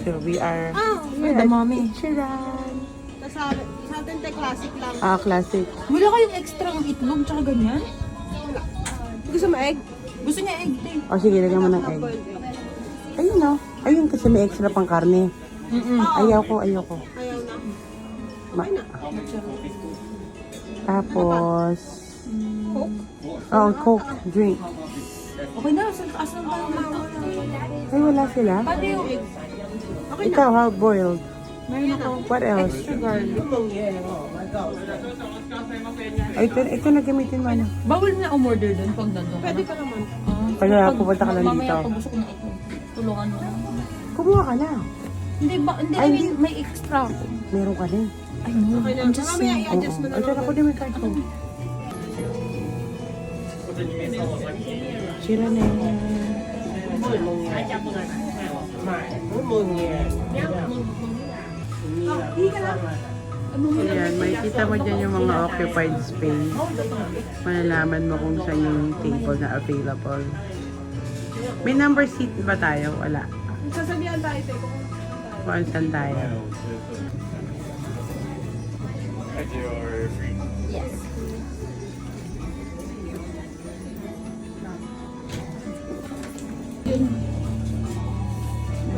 So we are The mommy. Chiran. Sa atin, classic lang. Ah, classic. Wala kayong extra ng itlog tsaka ganyan? Gusto mo egg? Gusto niya egg din. O sige, lagyan mo ng egg. Ayun o. Ayun kasi may extra pang karne. Ayaw ko. Ayaw na. Tapos, Coke? oh, Coke, drink. Okay na, sa taas ng tayo. Ay, wala sila. Pwede yung egg. Ikaw, hard boiled. Meron ako. What else? Extra garlic. Ay, ito na gamitin mo. Ano? Bawal na umorder dun pag nandun ka Pwede na. ka naman. Kaya pupunta ka lang dito. Mamaya pag gusto ko ng itlog. Tulungan mo na. Kumuha ka na. Hindi ba? Hindi, Ay, I mean, may extra ako. Meron ka din. I know. Okay na. I'm just Mamaya saying. i-adjust mo na Ay, lang. ako din may card ko. Chiran eh. Ayan, makikita mo dyan yung mga occupied space. Malalaman mo kung saan yung table na available. May number seat ba tayo? Wala. Sasabihan tayo, te, kung Kung saan tayo.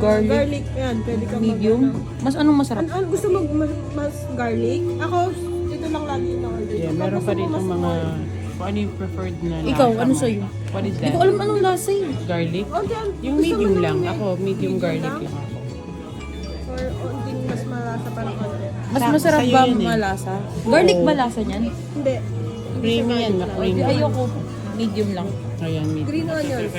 Garlic. garlic, yan, pwede ka Medium. Mas anong masarap? Ano gusto mo mas garlic? Ako, ito lang lagi yung order. Yeah, meron pa dito mga kung ano yung preferred na lasa Ikaw, ano mo. sa'yo? What is Hindi that? ko alam anong lasa eh. Garlic? Yung Gusto mo medium ng lang. med- Ako, medium garlic lang ako. Or onting mas malasa pa ng konti. Mas Sa- masarap sa'yo ba yun eh. mga lasa? Garlic ba lasa niyan? Hindi. Creamy yan, na creamy. Ayoko. Medium lang. Ayan, medium. Green onions.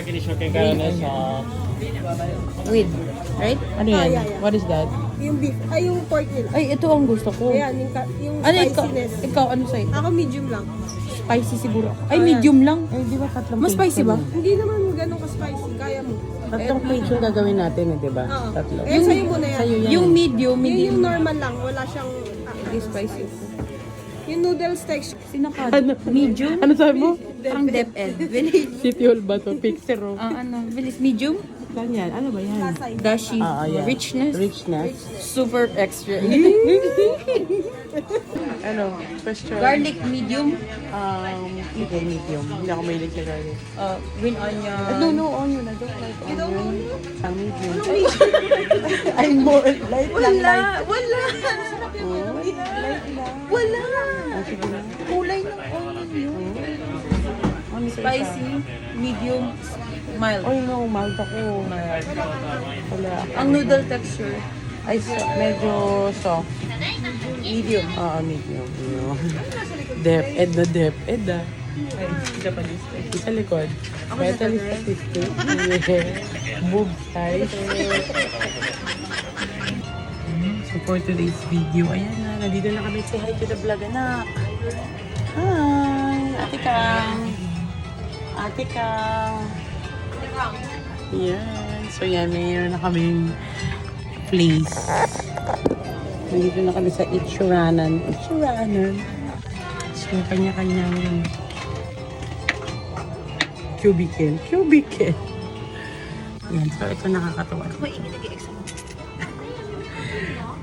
With. Right? Ano yan? yeah, yeah. What is that? Yung beef, ay yung pork nila. Ay, ito ang gusto ko. Ayan, yung Ano ikaw? spiciness. Ikaw, ano sa'yo? Ako medium lang. Spicy siguro. Ay, medium lang. Eh, di ba tatlong Mas plate spicy yun ba? eh? Hindi naman ganun ka-spicy. Kaya mo. Tatlong plate yung gagawin natin eh, di ba? Oo. Tatlo. Eh, sa'yo muna yan. Sa'yo yan. Yung medium, Yun medium. yung normal lang. Wala siyang Spicy. Yung noodles texture. Sinakad. Ano? Medium? Ano sabi mo? Parang DepEd. Bilis. City Hall ba to? Pixie Row. Ano? Bilis. Medium? Saan yan? Ano ba yan? Lasay. Dashi. Yan. Richness. Richness. Super extra. Ano? Question? Garlic medium. Hindi, medium. Hindi ako mahilig sa garlic. Green onion. No, onion. I don't like onion. Medium. I'm more light lang, light. Wala. Oh, light lang. Wala. Ah, sige na. Kulay ng onion yun. Ano sa isa? Spicy, medium, mild. Ay, no, mild ako. Wala. Ang noodle texture. Ay, medyo soft. Medium. Oo, medium. Dep-ed na dep-ed ah. Ay, Japanese. Sa likod. Metal statistic. Boob size. So for today's video, ayan na, nandito na kami. Say hi to the vlog, anak. Hi! Ate Kang. Ate Kang. Yan. So yan, mayroon na kaming place. Nandito na kami sa Ichiranan. Ichiranan. So, kanya-kanyang cubicle. Cubicle. Yan. So, ito nakakatawa.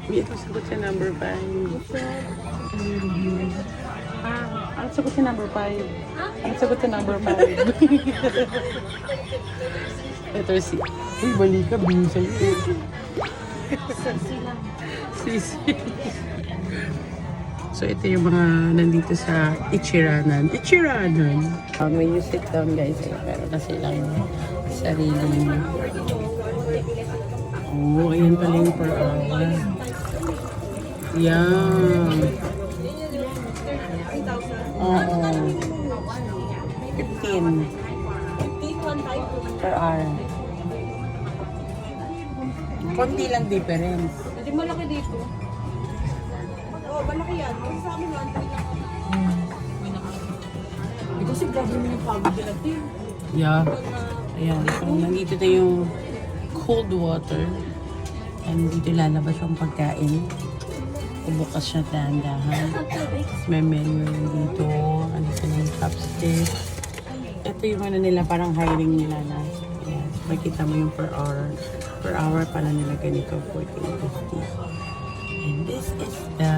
Ito sagot sa number 5. Ang sagot sa number 5. Ang sagot sa number 5. Ito si... Uy, bali ka. Binusay. Sisi. So, ito yung mga nandito sa Ichiranan. Ichiranan! When you sit down, guys, meron na silang sariling... Oh, ayan pala yung per hour. Yan. Oo. 15 per hour. Konti lang difference. Hindi malaki dito. Oo, malaki yan. Kasi sa amin, 1 Kasi grabe mo yung pagod nila, Tim. Yeah. Ayan, nandito na yung cold water. And dito lalabas yung pagkain. bukas siya dahan-dahan. May menu rin dito. Ano ito na yung chopstick. Ito yung ano nila, parang hiring nila na. Yes, makita mo yung per hour. Per hour pala nila ganito, 14.50. And this is the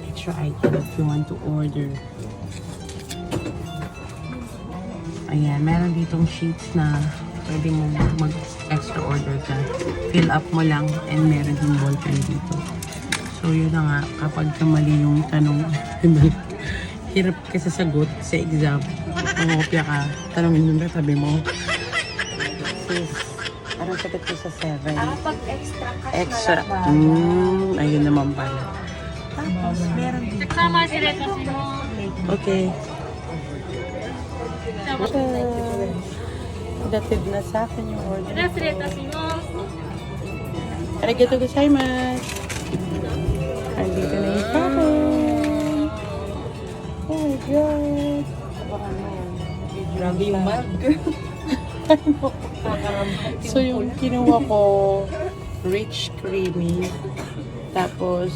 extra item if you want to order. Ayan, meron ditong sheets na pwede mo mag-extra order ka. Fill up mo lang and meron din ballpen dito. So yun na nga, kapag mali yung tanong, hirap ka sasagot sa exam. Mangopya ka, tanongin mo na sabi mo. Sis, parang sagot ko sa 7. Pag extra cash Extra. na lang ba? Ayun naman pala. Tapos, meron dito. Sama sila kasi mo. Okay. Datid na sa akin yung order. Sila kasi mo. Arigato gozaimasu. Andito na yung sa akin. Oh my God. Abangan mo yan. Grabe yung mug. So yung kinuha ko, rich creamy. Tapos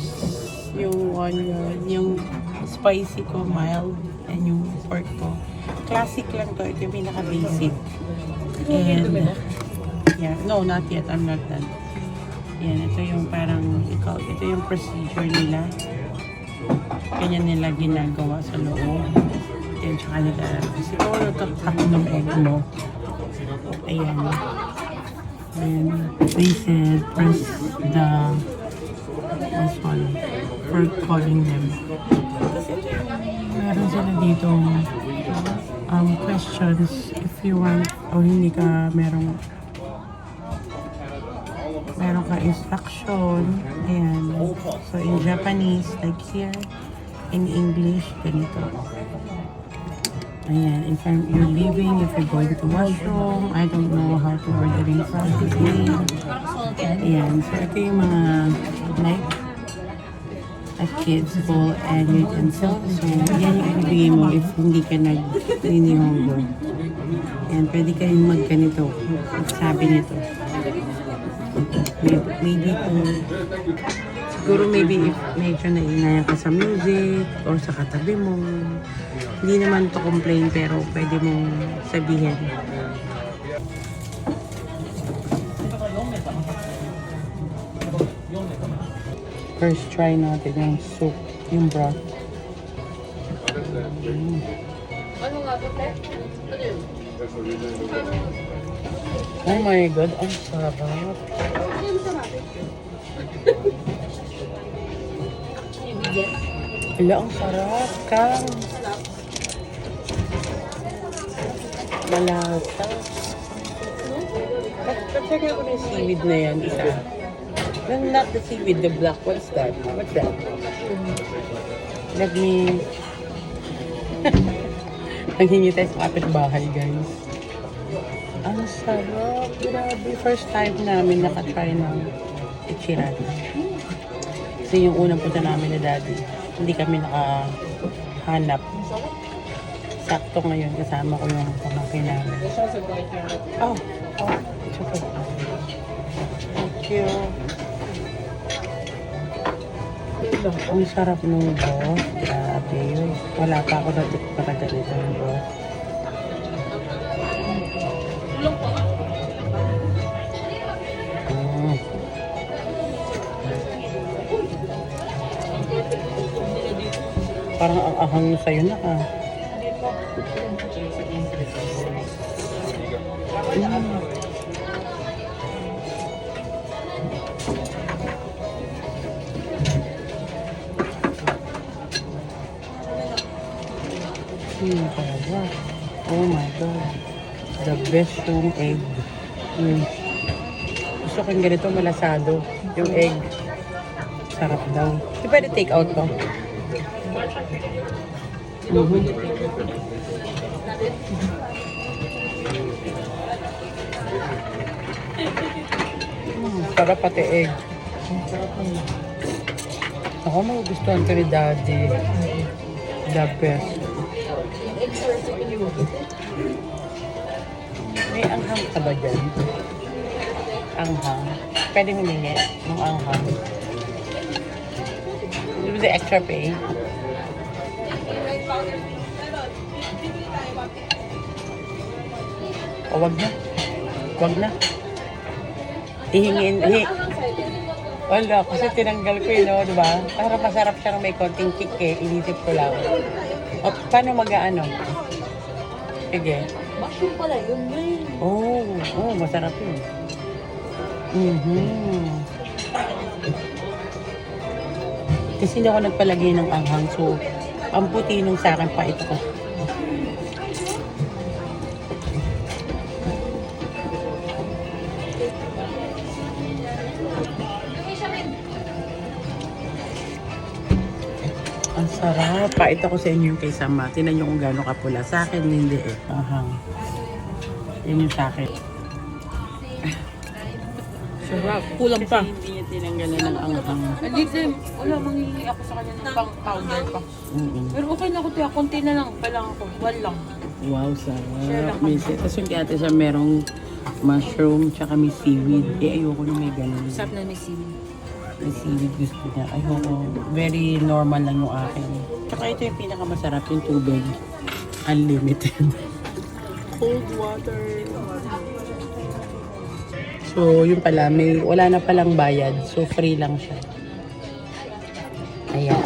yung onion, yung spicy ko, mild. And yung pork ko. Classic lang to. Ito yung pinaka-basic. And, yeah. No, not yet. I'm not done. Yan, ito yung parang, ito yung procedure nila. Ganyan nila ginagawa sa loob. Yan, tsaka nila, siguro tatak ng egg mo. Ayan. Then, they said, press this one, for calling them. Meron sila dito questions if you want o hindi ka meron ka instruction. Ayan. So in Japanese, like here, in English, ganito. Ayan. If you're leaving, if you're going to washroom, I don't know how to order in Francis. Ayan. So ito yung mga like a kid's bowl and utensil. So, yan yung ibigay mo if hindi ka nag-ninihongo. Yan, pwede ka rin magganito. Sabi nito. Maybe siguro maybe if medyo nainaya ka sa music or sa katabi mo. Hindi naman to complain pero pwede mong sabihin. First try natin yung soup, yung broth. Ano nga po, te? Oh my God, ang sarap. Wala, ang sarap. Kang. Malata. Check ko na yung seaweed na yan, isa. No, not the seaweed, the black. What's that? What's that? Let me... Nanghingi tayo sa kapitbahay, guys. Ang sarap. Grabe. First time namin nakatry ng ichiran. Kasi yung unang punta namin ni Daddy, hindi kami nakahanap. Sakto ngayon, kasama ko yung pamangkin namin. Oh, it's okay. Thank you. Ang sarap nung broth. Grabe yun. Wala pa ako dati para ganito ng broth. Parang ang ahang nyo sa'yo na ka. Talaga. Oh my God. The best yung egg. Gusto ko yung ganito malasado. Yung egg. Sarap daw. Di pwede take out to? Sarap pati egg. Ako magugustuhan ko ni Daddy. The best. May anghang ka ba dyan? Anghang. Pwede humingi ng anghang. the extra pay. O, wag na. Wag na. Ihingin. Wala, kasi tinanggal ko yun, no, diba? Para masarap siya may konting kick eh. Inisip ko lang. O, paano mag-ano? Sige. Mushroom pala yun, yun. Oh, masarap yun. Kasi hindi ako nagpalagay ng anghang, so ang puti nung sa akin pa ito ko. Ang sarap. Pait ako sa inyo yung kay Sama. Tinan nyo kung gano'ng kapula. Sa akin, hindi eh. Ahang. Yan yung sa akin. Sarap. Kulang pa. Kasi hindi niya tinanggalan ng anghang. Hindi, Tim. Wala, mangingi ako sa kanya ng pang-powder pa. Pero okay na ako, Tia. Konti na lang. Kailangan ko. One lang. Wow, Share sarap. lang May, kami. tapos yung kay ate siya merong mushroom tsaka may seaweed. Eh, ayoko na may ganun. Sarap na may seaweed. May seaweed gusto niya. Ayoko. Very normal lang yung akin. Tsaka ito yung pinakamasarap yung tubig. Unlimited. Cold water. So, yun pala. Wala na palang bayad. So, free lang siya. Ayan.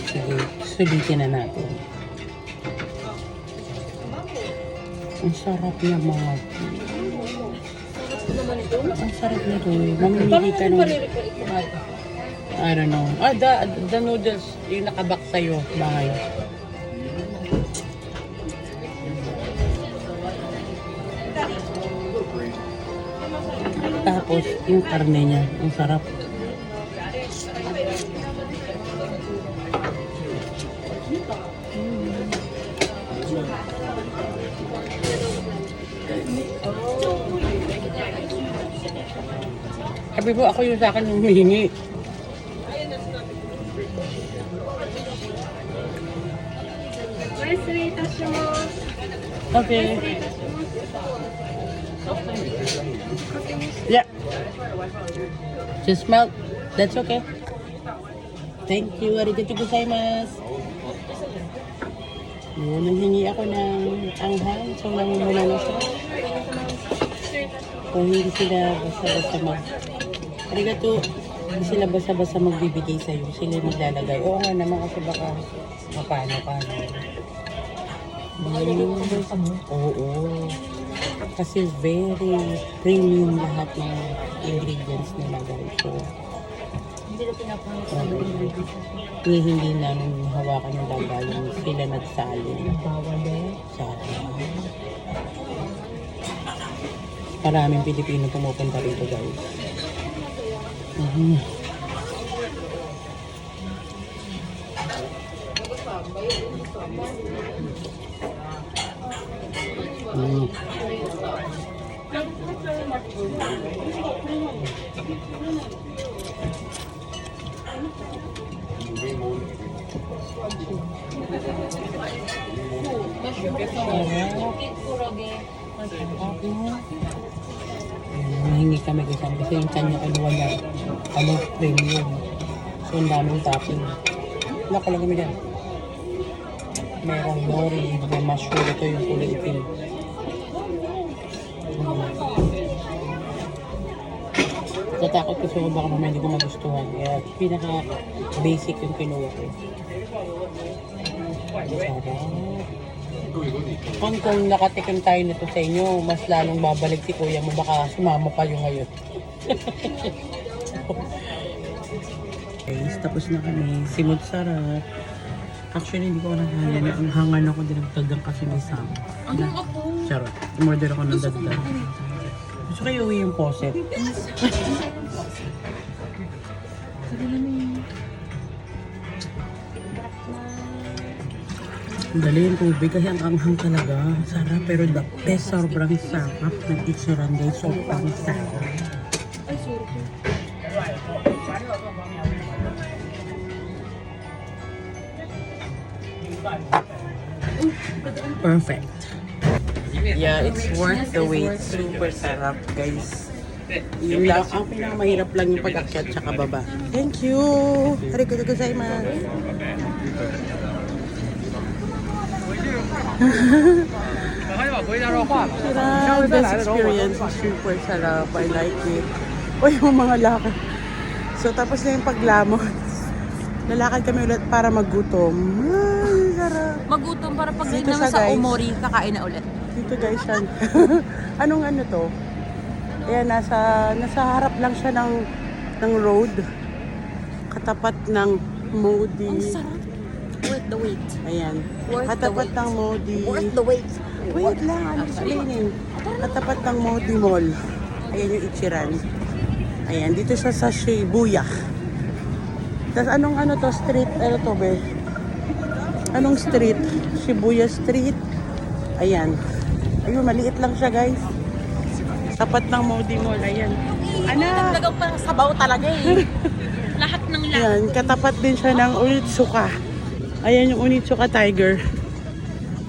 Sige. Sulitin na natin. Ang sarap niya mga. Ang sarap nito. Mamimili ka nung... I don't know. Ah, the noodles, yung nakabak sa'yo, bahay. Tapos, yung karne niya, ang sarap. Sabi ko, ako yung sa akin yung humihingi. Okay. Yeah. Just melt. That's okay. Thank you. Arigatou gozaimasu. Yun, nanghingi ako ng anghang. So, namumula na siya. Kung hindi sila basta-basta Arigatou. Hindi sila basta-basta magbibigay sa'yo. Sila yung maglalagay. Oo nga naman kasi baka mapano. Oo. Kasi very premium lahat ng ingredients nila guys. So, Hindi na pinapangat sa ingredients. hindi namin hawakan yung lagayan. Sila nagsalin. Bawal eh. Sa atin. Maraming Pilipino pumupunta rito guys. Mahingi kami kasi yung kanya kinuha na premium. So, ang daming topping. Nakalagay mo dyan. Merong nori, may mushroom. Ito yung kulay itim. Natakot ko sa baka mamaya hindi ko magustuhan. Kaya pinaka-basic yung kinuha ko. Sarap. Kung nakatikim tayo nito sa inyo, mas lalong babalik si kuya mo. Baka sumama kayo ngayon. Guys, tapos na kami. Simot sarap. Actually, hindi ko nakaya na ang hangan ako dinagdagan kasi may sama. Charot. Umorder ako ng dagdag. Gusto kayo uwi yung poset. Dali yung tubig kasi ang anghang talaga. Sarap pero the best sobrang sarap ng itsuran guys. Sobrang sarap. Perfect. Yeah, it's worth the wait. Super sarap guys. Yun lang, ang pinakamahirap lang yung pag-akyat tsaka baba. Thank you! Arigatou gozaimasu! Sarap! Best experience, super sarap. I like it. O yung mga lakad. So tapos na yung paglamon. Lalakad kami ulit para magutom. Ay, sarap! Magutom para pag Dito naman siya, sa guys. Omori, kakain na ulit. Dito guys yan. Anong ano to? Ayan, nasa harap lang siya ng road. Katapat ng Modi. Ang sarap. Worth the wait. Ayan. Worth the Katapat wait. ng Modi. Worth the wait. Wait lang, I'm explaining. Katapat ng Modi Mall. Ayan yung Ichiran. Ayan, dito siya sa Shibuya. Tapos anong ano to, street, ano to be? Anong street? Shibuya Street. Ayan. Ayun, maliit lang siya guys. Tapat ng Modi Mall. Ayan. Anak! Talagang parang sabaw talaga eh. Lahat ng lahat. Ayan, katapat din siya ng Onitsuka. Ayan yung Onitsuka Tiger.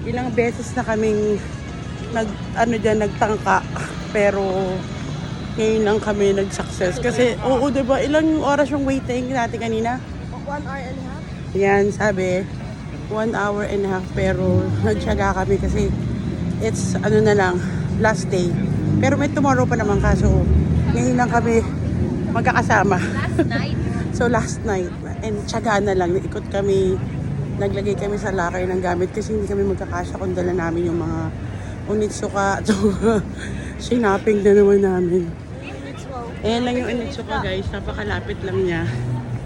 Ilang beses na kaming nagtangka. Pero ngayon lang kami nag-success. Kasi, oo, diba? Ilang oras yung waiting natin kanina? 1 hour and a half. Yan, sabi. 1 hour and a half. Pero nagtyaga kami kasi it's, na lang, last day. Pero may tomorrow pa naman kaso ngayon lang kami magkakasama. Last night. So last night, and tsaga na lang, naikot kami, naglagay kami sa locker ng gamit kasi hindi kami magkakasya kung dala namin yung mga Onitsuka. So, sinaping na naman namin. Ayan lang yung Onitsuka guys, napakalapit lang niya.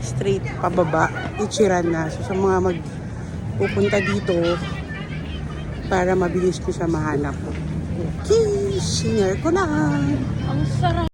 Straight pababa, Ichiran na. So sa mga magpupunta dito, para mabilis ko siya mahanap. Okay, share ko lang. Ang sarap.